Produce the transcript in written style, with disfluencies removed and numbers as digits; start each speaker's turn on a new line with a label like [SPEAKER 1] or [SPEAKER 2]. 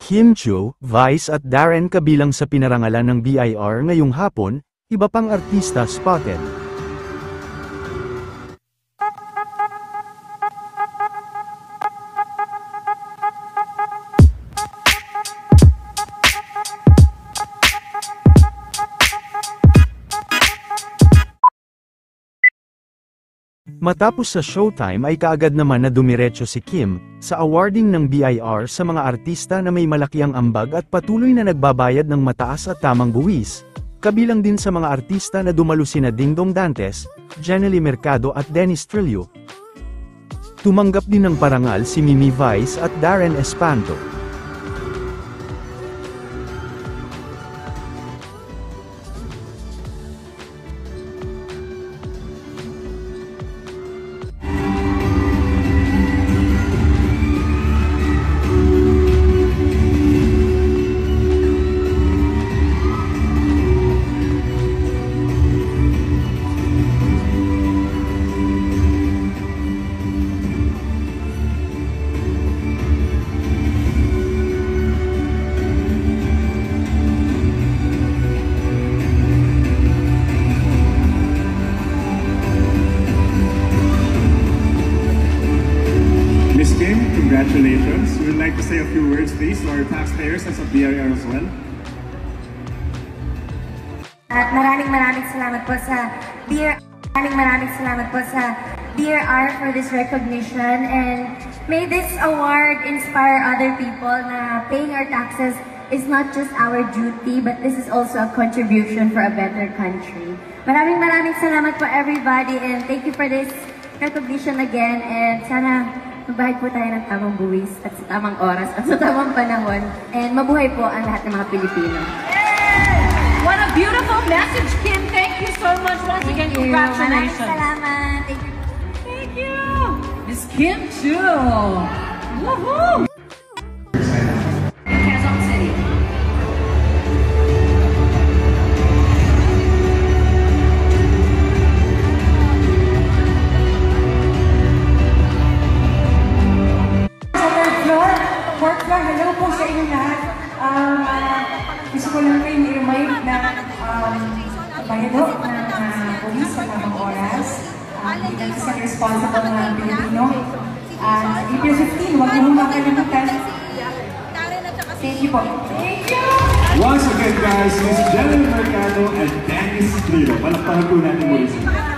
[SPEAKER 1] Kim Chiu, Vice at Darren kabilang sa pinarangalan ng BIR ngayong hapon, iba pang artista spotted. Matapos sa showtime ay kaagad naman na dumiretso si Kim sa awarding ng BIR sa mga artista na may malakiang ambag at patuloy na nagbabayad ng mataas at tamang buwis. Kabilang din sa mga artista na dumalo sina Dingdong Dantes, Jenely Mercado at Dennis Trillo. Tumanggap din ng parangal si Mimi Vice at Darren Espanto.
[SPEAKER 2] Ms. Kim, congratulations. We would like to say a few words, please, to our taxpayers and sa BIR as well.
[SPEAKER 3] At maraming salamat po sa BIR. Maraming salamat po sa BIR for this recognition, and may this award inspire other people na paying our taxes is not just our duty, but this is also a contribution for a better country. Maraming salamat po everybody, and thank you for this recognition again, and sana magbayad po tayo ng tamang buwis at sa tamang oras at sa tamang panahon. And mabuhay po ang lahat ng mga Pilipino.
[SPEAKER 4] What a beautiful message, Kim. Thank you so much. Once again, congratulations.
[SPEAKER 3] Maraming salamat. Thank you.
[SPEAKER 4] Thank you. Miss Kim too. Woohoo! Quezon City.
[SPEAKER 5] Fourth floor, hello po sa inyo lahat. Gusto ko lang kayo i-remind na bayado ng police sa tamang oras. Bilang isang responsible na Pilipino. April 15, huwag niyo makalimutan. Thank you po. Thank you!
[SPEAKER 2] Once again, guys, Ms. Jenely Mercado and Dennis Trillo. Palakpakan po natin muli sila.